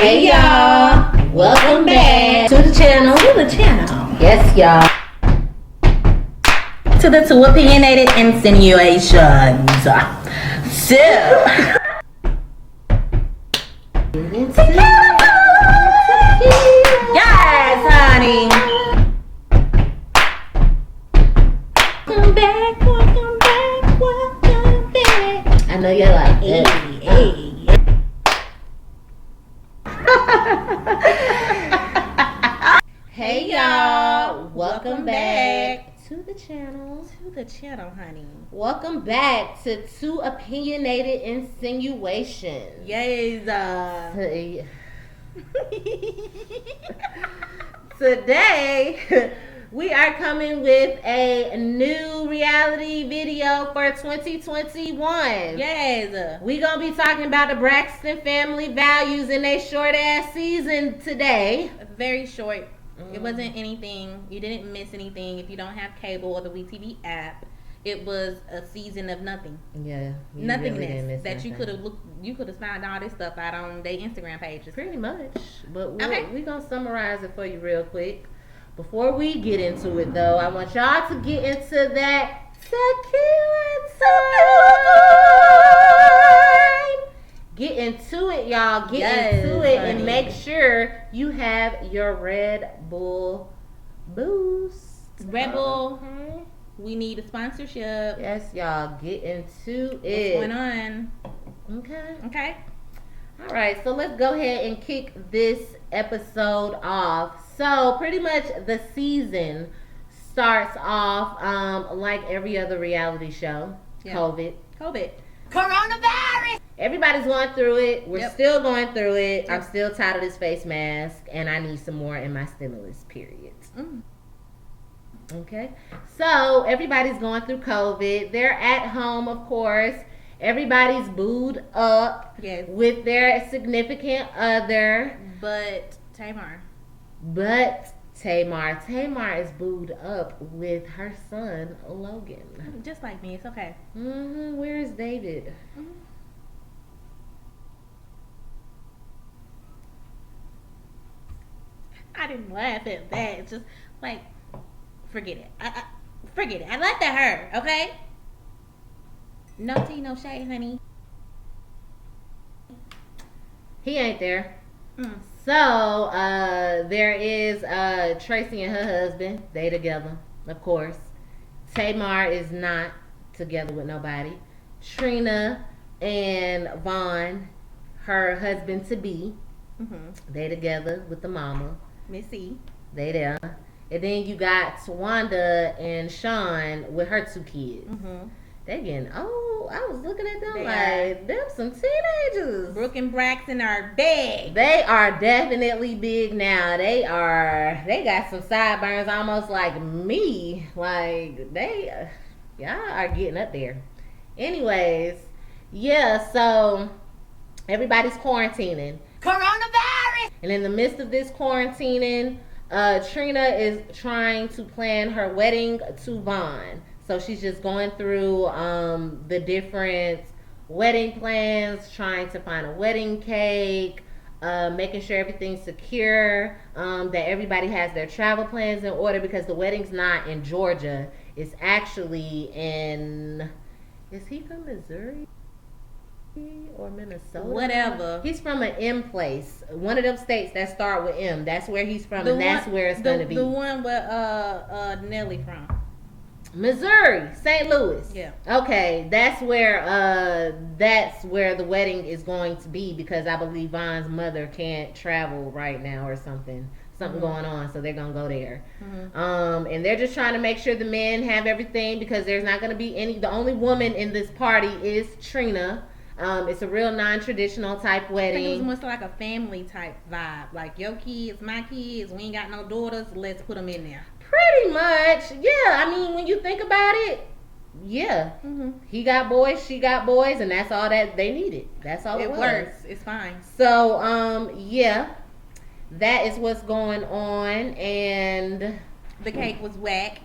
Hey y'all, welcome back to the channel. Yes, y'all. To the two opinionated insinuations. So, yes, honey. Welcome back. I know you're like, hey. Hey y'all, welcome back to the channel. Honey. Welcome back to Two Opinionated Insinuations. Yes. Today, we are coming with a new reality video for 2021. Yes. We gonna be talking about the Braxton family values in a short ass season today. Very short. It wasn't anything. You didn't miss anything if you don't have cable or the WeTV app. It was a season of nothing. Yeah, nothingness really that you could have looked. You could have found all this stuff out on their Instagram pages. Pretty much, but Okay. we're gonna summarize it for you real quick. Before we get into it, though, I want y'all to get into that tequila time. Get into it, y'all. Get into it, honey. and make sure you have your Red Bull boost. Red Bull. Okay. We need a sponsorship. Yes, y'all. Get into What's it. going on? Okay. Okay. All right, so let's go ahead and kick this episode off. So pretty much the season starts off like every other reality show. Yeah. COVID. Coronavirus. Everybody's going through it. We're Yep. still going through it. Yep. I'm still tired of this face mask, and I need some more in my stimulus period. Okay, so everybody's going through COVID. They're at home, of course. Everybody's booed up Yes. with their significant other. But Tamar. But Tamar is booed up with her son, Logan. Just like me. It's okay. Where is David? I didn't laugh at that. It's just like, forget it. Forget it. I laughed at her. Okay. No tea, no shade, honey. He ain't there. Mm. So, there is Tracy and her husband. They together, of course. Tamar is not together with nobody. Trina and Vaughn, her husband to be, they together with the mama. Missy. They there. And then you got Tawanda and Sean with her two kids. They getting old. I was looking at them They like, them some teenagers. Brooke and Braxton are big. They are definitely big now. They got some sideburns almost like me. Like, y'all are getting up there. Anyways, yeah, so everybody's quarantining. Coronavirus. And in the midst of this quarantining, Trina is trying to plan her wedding to Vaughn. So she's just going through the different wedding plans, trying to find a wedding cake, making sure everything's secure, that everybody has their travel plans in order, because the wedding's not in Georgia. It's actually in... Is he from Missouri or Minnesota? Whatever. He's from an M place. One of them states that start with M. That's where he's from, and that's where it's going to be. The one where Nelly from. Missouri, St. Louis. Yeah. Okay, that's where the wedding is going to be, because I believe Vaughn's mother can't travel right now or something going on, so they're gonna go there. And they're just trying to make sure the men have everything, because there's not gonna be any. The only woman in this party is Trina. It's a real non-traditional type wedding. I think it was more like a family type vibe. Like, your kids, my kids, we ain't got no daughters, let's put them in there. Pretty much, yeah. I mean, when you think about it, yeah. He got boys, she got boys, and that's all that they needed. That's all it was. Works. It's fine. So, yeah, that is what's going on, and the cake was whack.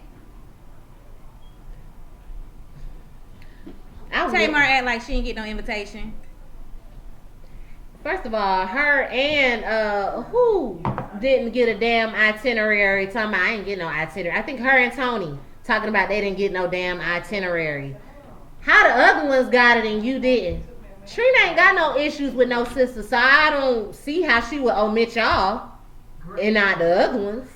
Tamar act like she didn't get no invitation. First of all, her and who didn't get a damn itinerary. Talking about I ain't getting no itinerary. I think her and Tony talking about they didn't get no damn itinerary. How the other ones got it and you didn't? Trina ain't got no issues with no sister, so I don't see how she would omit y'all and not the other ones.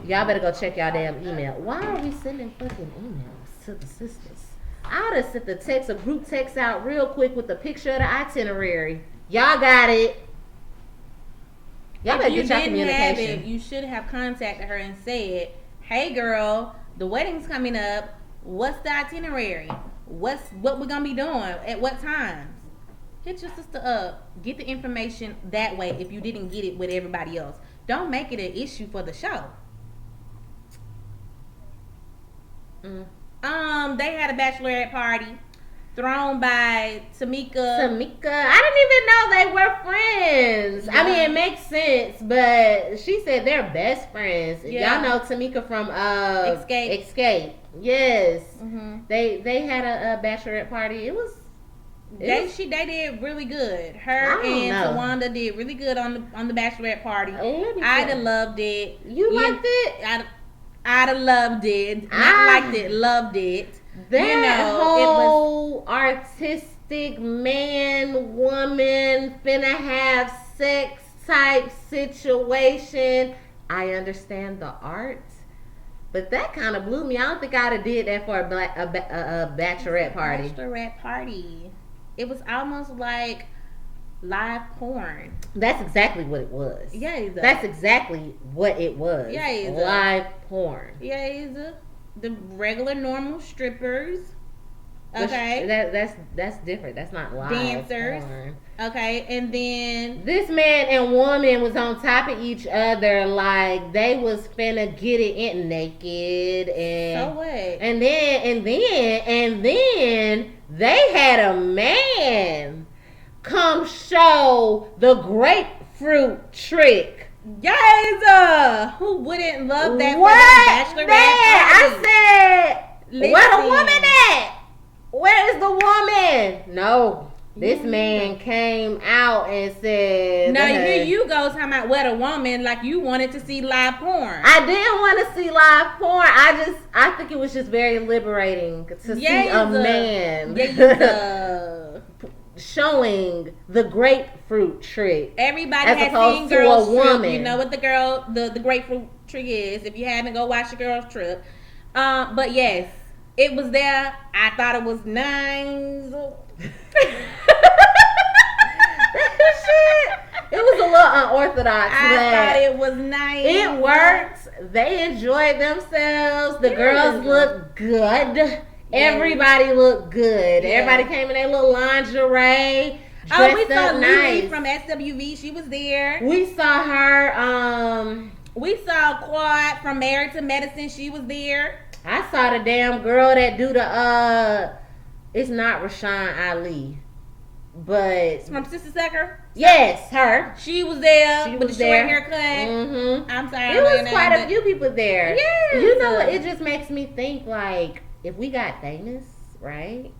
Y'all better go check y'all damn email. Why are we sending fucking emails to the sisters? I would have sent the text, a group text out real quick with a picture of the itinerary. Y'all got it. Y'all better get y'all communication. Have it, you should have contacted her and said, "Hey, girl, the wedding's coming up. What's the itinerary? What we're gonna be doing at what times?" Hit your sister up. Get the information that way. If you didn't get it with everybody else, don't make it an issue for the show. They had a bachelorette party thrown by Tamika. I didn't even know they were friends. Yeah. I mean, it makes sense, but she said they're best friends. Yeah. Y'all know Tamika from Escape. Yes. Mm-hmm. They had a bachelorette party. They did really good. Her and Tawanda did really good on the bachelorette party. I'd have loved it. You liked it? I'd have loved it. Not liked it, loved it. That whole artistic man, woman, finna have sex type situation. I understand the art, but that kind of blew me. I don't think I'd have did that for a bachelorette party. Bachelorette party. It was almost like live porn. That's exactly what it was. Yeah, that's exactly what it was. Yeah, live porn. Yeah, the regular normal strippers. Okay, that's different. That's not live dancers. Porn. Okay, and then this man and woman was on top of each other like they was finna get it in naked and so what? And then they had a man come show the grapefruit trick. Yes, who wouldn't love that? What? For I said, where the woman at? Where is the woman? No. This man came out and said, now here you go talking about where the woman, like you wanted to see live porn. I didn't want to see live porn. I think it was just very liberating to see a man showing the grapefruit trick. Everybody has seen Girls Trip. You know what the grapefruit trick is. If you haven't, go watch the Girls Trip. But yes, it was there. I thought it was nice. It was a little unorthodox. I thought it was nice. It worked. They enjoyed themselves. The girls looked good. Everybody looked good. Yeah. Everybody came in their little lingerie. We saw Lily from SWV. She was there. We saw her. We saw Quad from Married to Medicine. She was there. I saw the damn girl that do the it's not Rashawn Ali, but it's from Sister Sucker. Yes, her. She was there with the short haircut. Mm-hmm. I'm sorry. It was quite a few people there. Yeah. You know what? It just makes me think like if we got famous, right?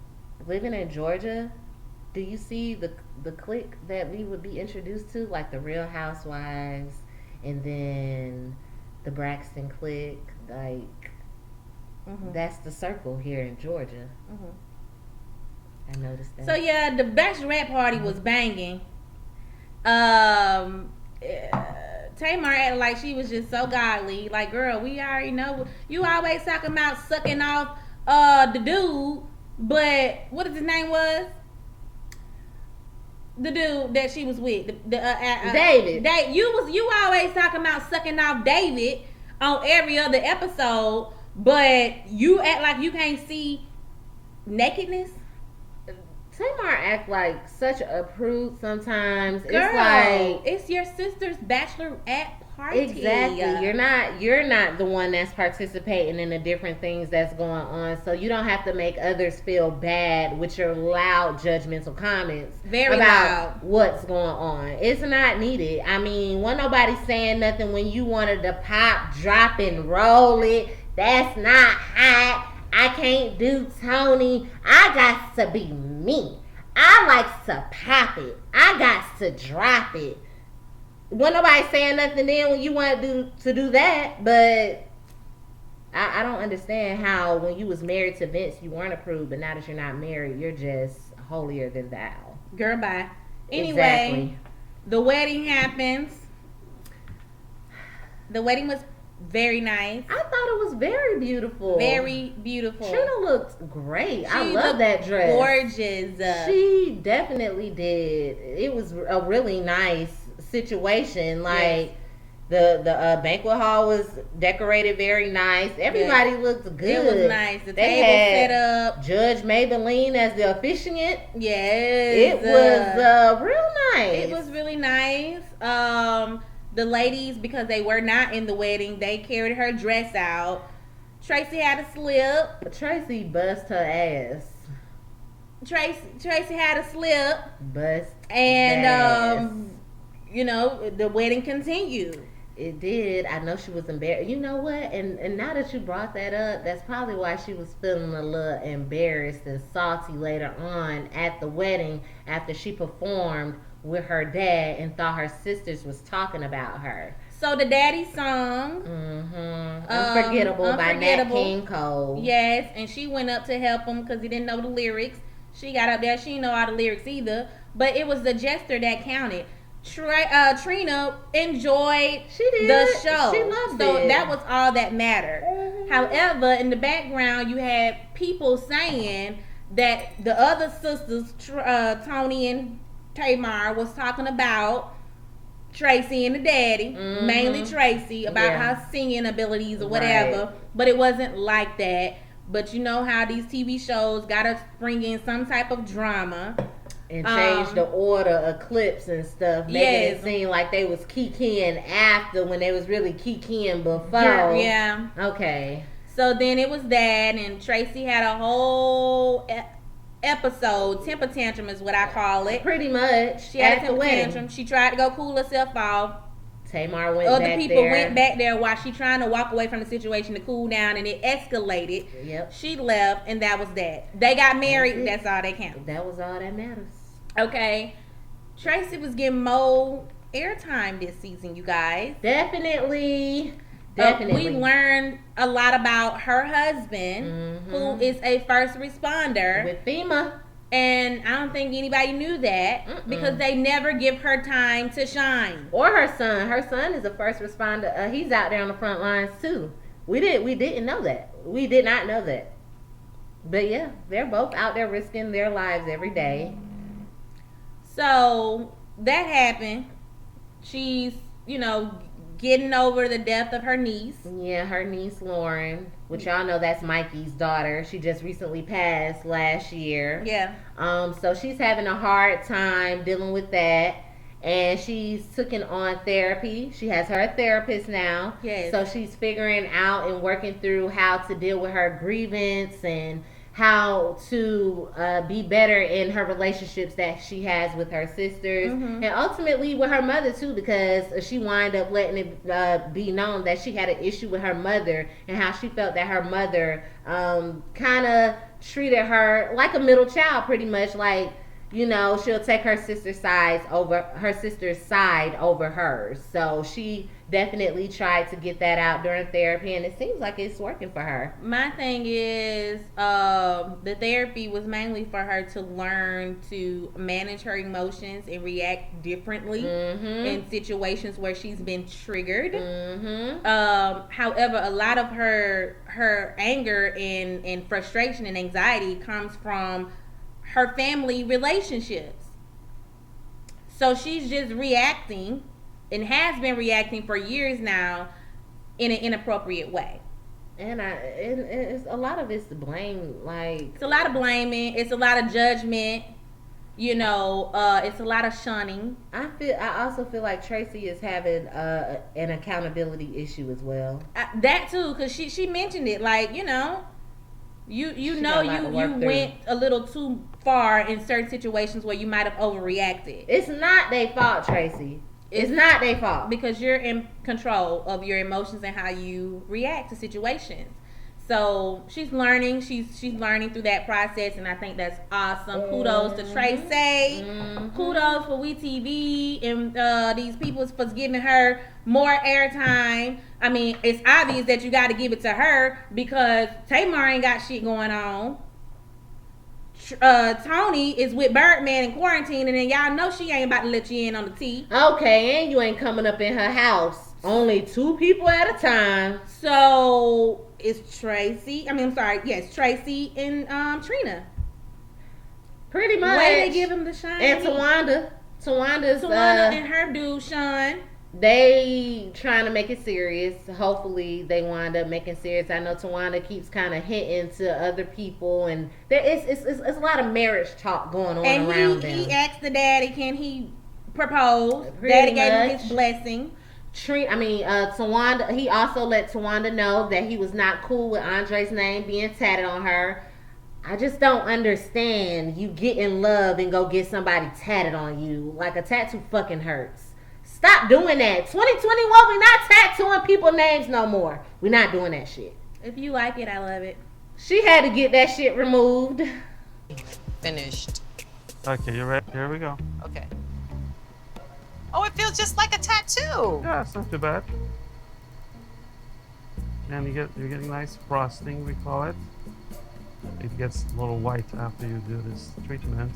Living in Georgia, do you see the clique that we would be introduced to, like the Real Housewives, and then the Braxton clique, like that's the circle here in Georgia. Mm-hmm. I noticed that. So yeah, the bachelorette party was banging. Tamar acted like she was just so godly. Like, girl, we already know you always talking about sucking off the dude, but what his name was? The dude that she was with, David. You always talking about sucking off David on every other episode, but you act like you can't see nakedness. Tamar act like such a prude sometimes. Girl, it's like it's your sister's bachelorette party. Exactly. You're not the one that's participating in the different things that's going on. So you don't have to make others feel bad with your loud judgmental comments about what's going on. It's not needed. I mean, wasn't nobody saying nothing when you wanted to pop, drop, and roll it. That's not hot. I can't do Tony. I got to be me. I likes to pop it. I got to drop it. Wasn't nobody saying nothing then when you wanted to do that, but I don't understand how when you was married to Vince you weren't approved, but now that you're not married, you're just holier than thou. Girl, bye. Anyway, Exactly. the wedding happens. The wedding was very nice. I thought it was very beautiful. Very beautiful. Trina looked great. I She love looked that dress. gorgeous. She definitely did. It was a really nice situation. Like the banquet hall was decorated very nice. Everybody looked good. It was nice. The They table had set up. Judge Maybelline as the officiant. Yes. It was real nice. It was really nice. The ladies, because they were not in the wedding, they carried her dress out. Tracy had a slip. Tracy bust her ass. Tracy had a slip. Bust And ass. you know, the wedding continued. It did. I know she was embarrassed. You know what? And now that you brought that up, that's probably why she was feeling a little embarrassed and salty later on at the wedding after she performed with her dad and thought her sisters was talking about her. So the daddy song, Unforgettable by Nat Unforgettable. King Cole. yes, and she went up to help him because he didn't know the lyrics. She got up there, she didn't know all the lyrics either, but it was the gesture that counted. Trina enjoyed She did. the show. She loved so it. that was all that mattered. Mhm. However, in the background, you had people saying that the other sisters, Tony and Tamar, was talking about Tracy and the daddy, Mhm. mainly Tracy, about Yeah. her singing abilities or whatever. Right. But it wasn't like that. But you know how these TV shows gotta bring in some type of drama. And change the order of clips and stuff, making yes. it seem like they was keying after when they was really keying before. Yeah. Okay. So then it was that, and Tracy had a whole episode, temper tantrum is what I call it. Pretty much. She had a at the temper wedding. tantrum. She tried to go cool herself off. Tamar went Other back people there. went back there while she trying to walk away from the situation to cool down, and it escalated. Yep. She left, and that was that. They got married. That's it. That's all that counts. That was all that matters. Okay. Tracy was getting more airtime this season, you guys. Definitely. We learned a lot about her husband, who is a first responder. with FEMA. And I don't think anybody knew that because they never give her time to shine. Or her son. Her son is a first responder. He's out there on the front lines too. We didn't know that. We did not know that. But yeah, they're both out there risking their lives every day. So that happened. She's, getting over the death of her niece. Yeah, her niece Lauren, which y'all know that's Mikey's daughter. She just recently passed last year. Yeah. So she's having a hard time dealing with that. And she's taking on therapy. She has her therapist now. Yes. So she's figuring out and working through how to deal with her grievance and how to be better in her relationships that she has with her sisters and ultimately with her mother too, because she wound up letting it be known that she had an issue with her mother and how she felt that her mother kind of treated her like a middle child, pretty much. Like, she'll take her sister's side over hers. So she definitely tried to get that out during therapy, and it seems like it's working for her. My thing is, the therapy was mainly for her to learn to manage her emotions and react differently in situations where she's been triggered. However, a lot of her anger and frustration and anxiety comes from her family relationships. So she's just reacting and has been reacting for years now in an inappropriate way. And it's a lot of it's to blame. Like, it's a lot of blaming. It's a lot of judgment. It's a lot of shunning. I also feel like Tracy is having an accountability issue as well. That too, because she mentioned it. Like, you went a little too far in certain situations where you might have overreacted. It's not their fault, Tracy. It's not their fault. Because you're in control of your emotions and how you react to situations. So she's learning. She's learning through that process, and I think that's awesome. Kudos to Tracy. Kudos for WeTV and these people for giving her more airtime. I mean, it's obvious that you got to give it to her because Tamar ain't got shit going on. Tony is with Birdman in quarantine, and then y'all know she ain't about to let you in on the tea. Okay, and you ain't coming up in her house. Only 2 people at a time. So it's Tracy. I mean, I'm sorry. Yes, Tracy and Trina. Pretty much. Way they give him the shine. And Tawanda. Tawanda's and her dude, Sean. They trying to make it serious. Hopefully they wind up making serious. I know Tawanda keeps kind of hinting to other people, and it's a lot of marriage talk going on and around them. He asked the daddy, can he propose? Pretty Daddy gave much. him his blessing. Tawanda, he also let Tawanda know that he was not cool with Andre's name being tatted on her. I just don't understand you get in love and go get somebody tatted on you. Like, a tattoo fucking hurts. Stop doing that. 2021, we not tattooing people's names no more. We not doing that shit. If you like it, I love it. She had to get that shit removed. Finished. Okay, you ready? Here we go. Okay. Oh, it feels just like a tattoo. Yeah, it's not too bad. And you're getting nice frosting, we call it. It gets a little white after you do this treatment.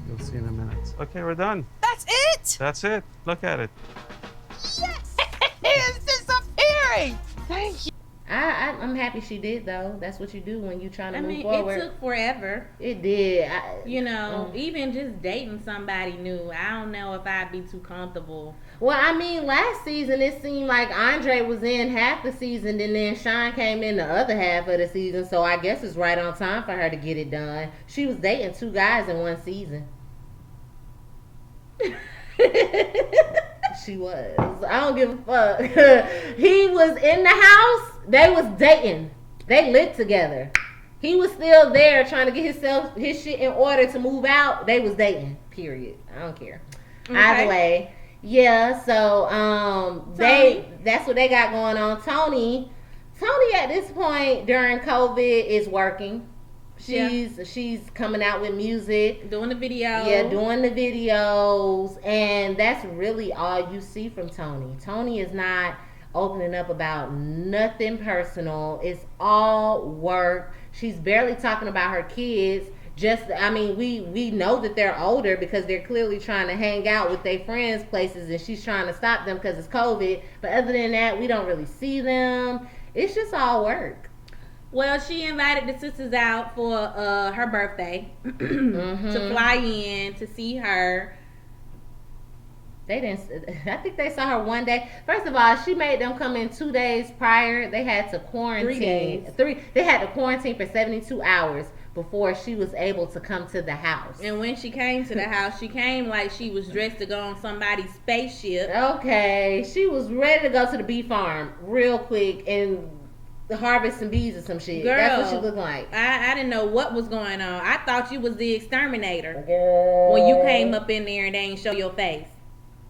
You'll see in a minute. Okay, we're done. That's it. That's it. Look at it. Yes, it is disappearing. Thank you. I'm happy she did, though. That's what you do when you trying to move forward. It took forever. It did. Even just dating somebody new, I don't know if I'd be too comfortable. Well, I mean, last season it seemed like Andre was in half the season, and then Sean came in the other half of the season. So I guess it's right on time for her to get it done. She was dating 2 guys in one season. She was. I don't give a fuck. He was in the house. They was dating. They lived together. He was still there trying to get his shit in order to move out. They was dating. Period. I don't care. Okay. Either way. Yeah, so that's what they got going on. Tony at this point during COVID is working. She's coming out with music, doing the videos. Yeah, doing the videos, and that's really all you see from Tony. Tony is not opening up about nothing personal. It's all work. She's barely talking about her kids. We know that they're older because they're clearly trying to hang out with their friends' places, and she's trying to stop them because it's COVID. But other than that, we don't really see them. It's just all work. Well, she invited the sisters out for her birthday to fly in to see her. They didn't. I think they saw her one day. First of all, she made them come in 2 days prior. They had to quarantine. 3 days. They had to quarantine for 72 hours before she was able to come to the house. And when she came to the house, she came like she was dressed to go on somebody's spaceship. Okay, she was ready to go to the bee farm real quick and harvest some bees or some shit. Girl, that's what she looked like. I didn't know what was going on. I thought you was the exterminator Girl. when you came up in there and they ain't show your face.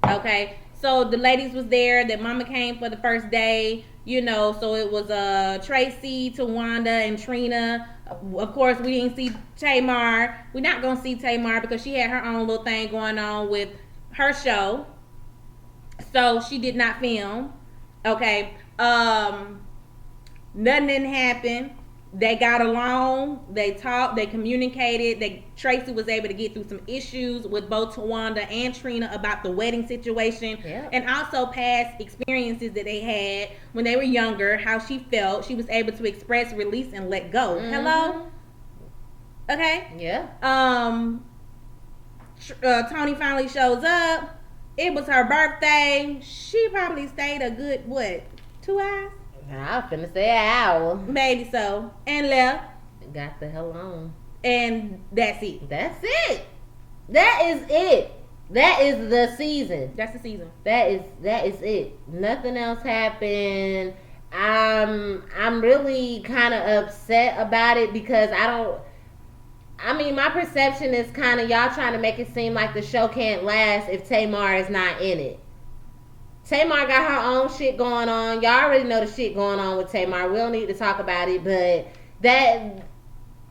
Okay, so the ladies was there. That mama came for the first day. So it was Tracy, Tawanda, and Trina. Of course, we didn't see Tamar. We're not gonna see Tamar because she had her own little thing going on with her show. So she did not film. Okay. Nothing didn't happen. They got along. They talked. They communicated. Tracy was able to get through some issues with both Tawanda and Trina about the wedding situation, and also past experiences that they had when they were younger. How she felt. She was able to express, release, and let go. Hello. Okay. Yeah. Tony finally shows up. It was her birthday. She probably stayed a good 2 hours. I was finna say an hour. Maybe so. And left. Got the hell on. And that's it. That's it. That is it. That is the season. That's the season. That is it. Nothing else happened. I'm really kind of upset about it because my perception is kind of y'all trying to make it seem like the show can't last if Tamar is not in it. Tamar got her own shit going on. Y'all already know the shit going on with Tamar. We don't need to talk about it, but that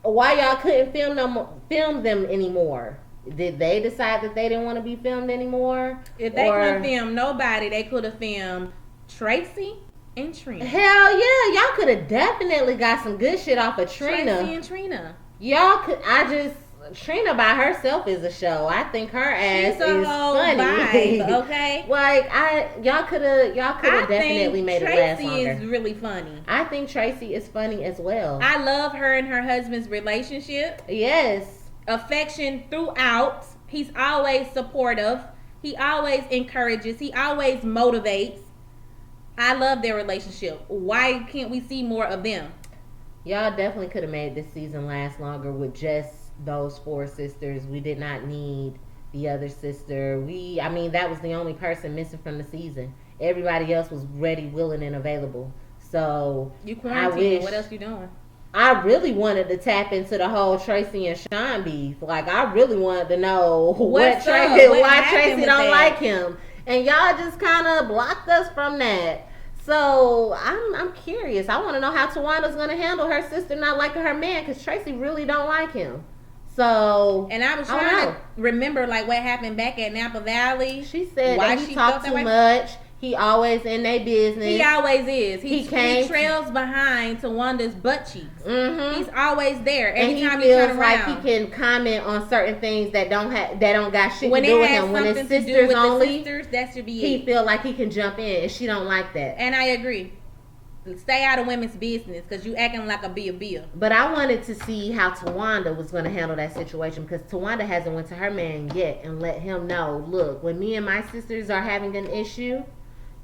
why y'all couldn't film them anymore? Did they decide that they didn't want to be filmed anymore? If they couldn't film nobody, they could have filmed Tracy and Trina. Hell yeah, y'all could have definitely got some good shit off of Trina. Tracy and Trina. Y'all could. Trina by herself is a show. I think her ass is funny. Vibe, okay. Like y'all could have definitely made Tracy it last longer. Tracy is really funny. I think Tracy is funny as well. I love her and her husband's relationship. Yes. Affection throughout. He's always supportive. He always encourages. He always motivates. I love their relationship. Why can't we see more of them? Y'all definitely could have made this season last longer with just those 4 sisters. We did not need the other sister. That was the only person missing from the season. Everybody else was ready, willing, and available. So you quarantined. What else you doing? I really wanted to tap into the whole Tracy and Sean beef. Like, I really wanted to know why Tracy don't like him. And y'all just kind of blocked us from that. So, I'm curious. I want to know how Tawanda's going to handle her sister not liking her man, because Tracy really don't like him. So, and I was trying to remember, like, what happened back at Napa Valley. She said that he talked too much. He always in their business. He always is. He trails behind Tawanda's butt cheeks. Mm-hmm. He's always there. Every time he turns around, like he can comment on certain things that don't got shit to do with him. When it's sisters only, that should be he feel like he can jump in, and she don't like that. And I agree. Stay out of women's business, because you acting like a bia. But I wanted to see how Tawanda was going to handle that situation, because Tawanda hasn't went to her man yet and let him know, look, when me and my sisters are having an issue,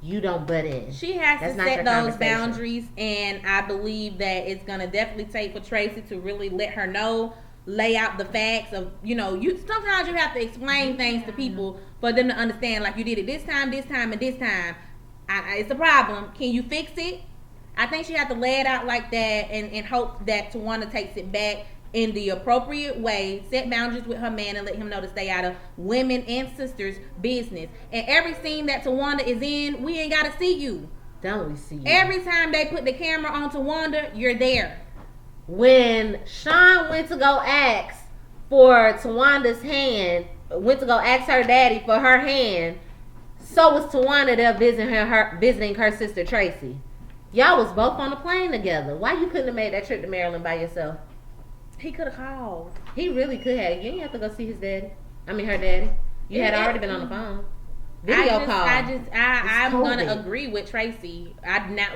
you don't butt in. She has to set those boundaries, and I believe that it's going to definitely take for Tracy to really let her know, lay out the facts of, sometimes you have to explain things to people for them to understand, like, you did it this time, and this time. It's a problem. Can you fix it? I think she had to lay it out like that and hope that Tawanda takes it back in the appropriate way, set boundaries with her man, and let him know to stay out of women and sisters' business. And every scene that Tawanda is in, we ain't got to see you. Don't we see you? Every time they put the camera on Tawanda, you're there. When Sean went to go ask for Tawanda's hand, went to go ask her daddy for her hand, so was Tawanda there visiting her sister Tracy. Y'all was both on the plane together. Why you couldn't have made that trip to Maryland by yourself? He could have called. He really could have. You didn't have to go see her daddy. You had already been on the phone. Video call. I'm gonna agree with Tracy.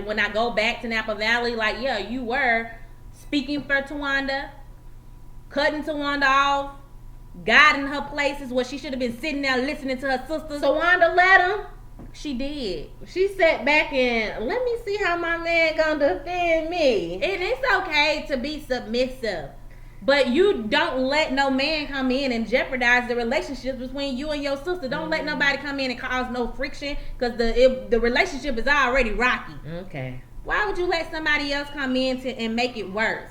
When I go back to Napa Valley, like, yeah, you were speaking for Tawanda, cutting Tawanda off, guiding her places where she should have been sitting there listening to her sisters. Tawanda let him. She did. She sat back and let me see how my man gonna defend me. And it's okay to be submissive, but you don't let no man come in and jeopardize the relationship between you and your sister. Don't let nobody come in and cause no friction, because the relationship is already rocky. Okay. Why would you let somebody else come in and make it worse?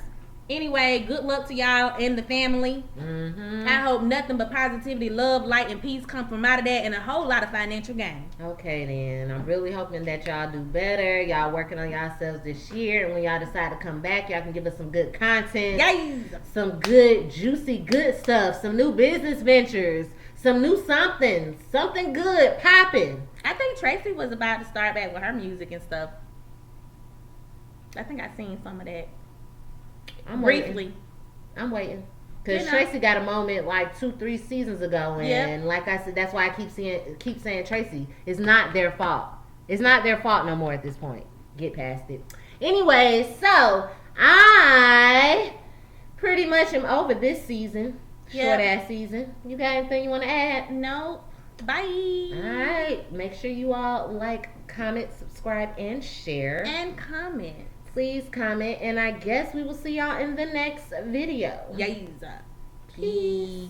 Anyway, good luck to y'all and the family. Mm-hmm. I hope nothing but positivity, love, light, and peace come from out of that, and a whole lot of financial gain. Okay, then. I'm really hoping that y'all do better. Y'all working on yourselves this year, and when y'all decide to come back, y'all can give us some good content. Yes. Some good, juicy, good stuff. Some new business ventures. Some new something good popping. I think Tracy was about to start back with her music and stuff. I think I seen some of that. I'm briefly. I'm waiting. Because Tracy got a moment like 2-3 seasons ago, and like I said, that's why I keep saying Tracy. It's not their fault. It's not their fault no more at this point. Get past it. Anyway, so I pretty much am over this season. Short ass season. You got anything you want to add? No. Bye. Alright. Make sure you all like, comment, subscribe, and share. And comment. Please comment, and I guess we will see y'all in the next video. Yes. Peace.